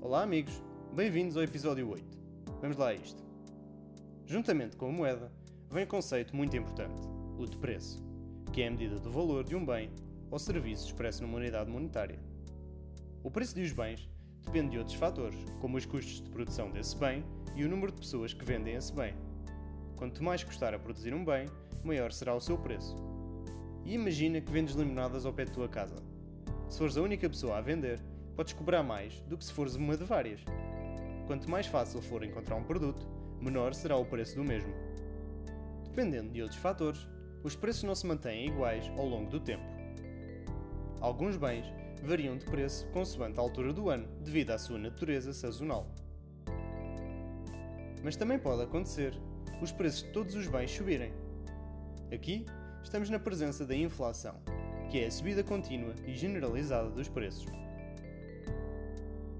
Olá amigos, bem-vindos ao episódio 8. Vamos lá a isto. Juntamente com a moeda, vem um conceito muito importante, o de preço, que é a medida do valor de um bem ou serviço expresso numa unidade monetária. O preço dos bens depende de outros fatores, como os custos de produção desse bem e o número de pessoas que vendem esse bem. Quanto mais custar a produzir um bem, maior será o seu preço. E imagina que vendes limonadas ao pé de tua casa. Se fores a única pessoa a vender, podes cobrar mais do que se fores uma de várias. Quanto mais fácil for encontrar um produto, menor será o preço do mesmo. Dependendo de outros fatores, os preços não se mantêm iguais ao longo do tempo. Alguns bens variam de preço consoante a altura do ano, devido à sua natureza sazonal. Mas também pode acontecer os preços de todos os bens subirem. Aqui, estamos na presença da inflação, que é a subida contínua e generalizada dos preços.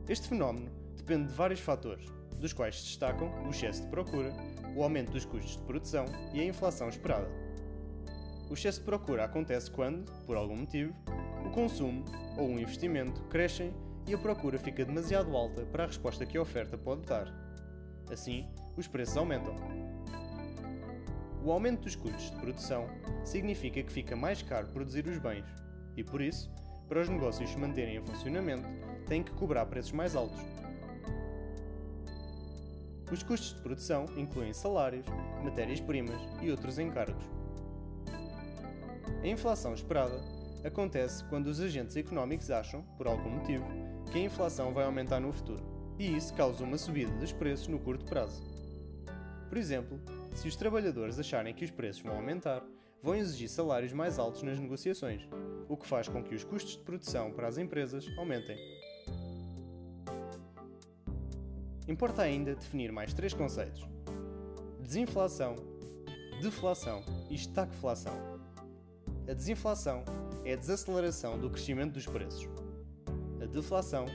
Este fenómeno depende de vários fatores, dos quais se destacam o excesso de procura, o aumento dos custos de produção e a inflação esperada. O excesso de procura acontece quando, por algum motivo, o consumo ou o investimento crescem e a procura fica demasiado alta para a resposta que a oferta pode dar. Assim, os preços aumentam. O aumento dos custos de produção significa que fica mais caro produzir os bens e, por isso, para os negócios se manterem em funcionamento, têm que cobrar preços mais altos. Os custos de produção incluem salários, matérias-primas e outros encargos. A inflação esperada acontece quando os agentes económicos acham, por algum motivo, que a inflação vai aumentar no futuro, e isso causa uma subida dos preços no curto prazo. Por exemplo, se os trabalhadores acharem que os preços vão aumentar, vão exigir salários mais altos nas negociações, o que faz com que os custos de produção para as empresas aumentem. Importa ainda definir mais três conceitos: desinflação, deflação e estagflação. A desinflação é a desaceleração do crescimento dos preços. A deflação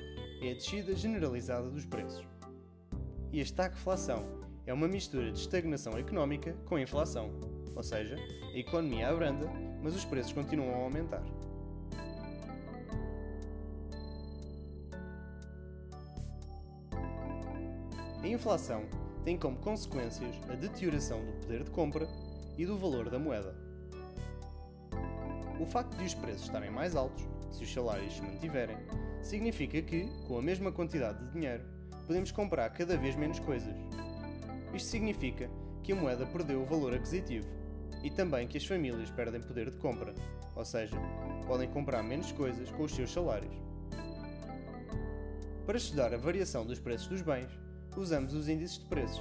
é a descida generalizada dos preços. E a estagflação é uma mistura de estagnação económica com inflação, ou seja, a economia abranda, mas os preços continuam a aumentar. A inflação tem como consequências a deterioração do poder de compra e do valor da moeda. O facto de os preços estarem mais altos, se os salários se mantiverem, significa que, com a mesma quantidade de dinheiro, podemos comprar cada vez menos coisas. Isto significa que a moeda perdeu o valor aquisitivo e também que as famílias perdem poder de compra, ou seja, podem comprar menos coisas com os seus salários. Para estudar a variação dos preços dos bens, usamos os índices de preços,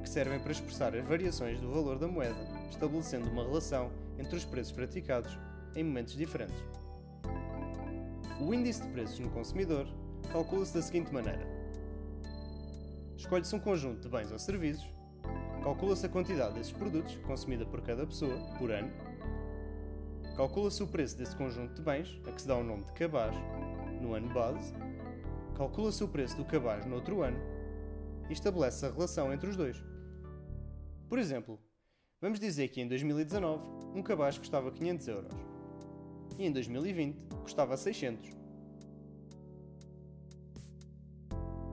que servem para expressar as variações do valor da moeda, estabelecendo uma relação entre os preços praticados em momentos diferentes. O índice de preços no consumidor calcula-se da seguinte maneira: escolhe-se um conjunto de bens ou serviços, calcula-se a quantidade desses produtos consumida por cada pessoa por ano, calcula-se o preço desse conjunto de bens, a que se dá o nome de cabaz, no ano base, calcula-se o preço do cabaz no outro ano e estabelece a relação entre os dois. Por exemplo, vamos dizer que em 2019 um cabaz custava 500 euros e em 2020 custava 600.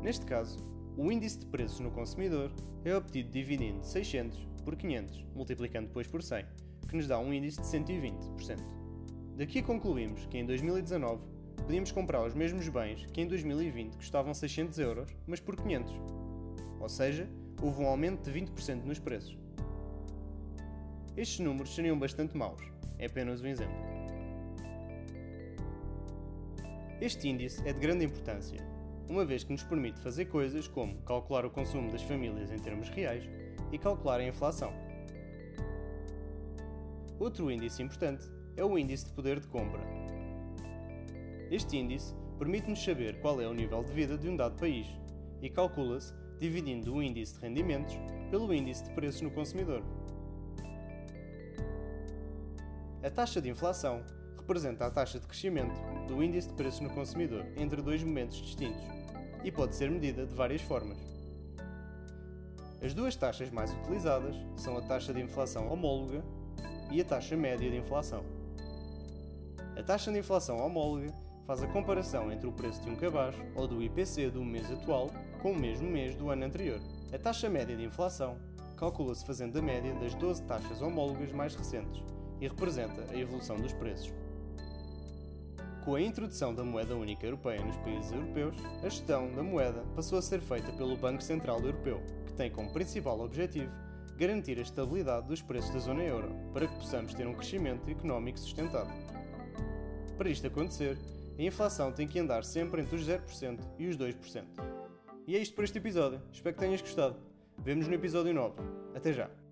Neste caso, o índice de preços no consumidor é obtido dividindo 600 por 500, multiplicando depois por 100, que nos dá um índice de 120%. Daqui concluímos que em 2019 podíamos comprar os mesmos bens que em 2020 custavam 600 euros, mas por 500. Ou seja, houve um aumento de 20% nos preços. Estes números seriam bastante maus, é apenas um exemplo. Este índice é de grande importância, uma vez que nos permite fazer coisas como calcular o consumo das famílias em termos reais e calcular a inflação. Outro índice importante é o índice de poder de compra. Este índice permite-nos saber qual é o nível de vida de um dado país e calcula-se dividindo o índice de rendimentos pelo índice de preços no consumidor. A taxa de inflação representa a taxa de crescimento do índice de preços no consumidor entre dois momentos distintos e pode ser medida de várias formas. As duas taxas mais utilizadas são a taxa de inflação homóloga e a taxa média de inflação. A taxa de inflação homóloga faz a comparação entre o preço de um cabaz ou do IPC do mês atual com o mesmo mês do ano anterior. A taxa média de inflação calcula-se fazendo a média das 12 taxas homólogas mais recentes e representa a evolução dos preços. Com a introdução da moeda única europeia nos países europeus, a gestão da moeda passou a ser feita pelo Banco Central Europeu, que tem como principal objetivo garantir a estabilidade dos preços da zona euro, para que possamos ter um crescimento económico sustentado. Para isto acontecer, a inflação tem que andar sempre entre os 0% e os 2%. E é isto por este episódio. Espero que tenhas gostado. Vemo-nos no episódio 9. Até já!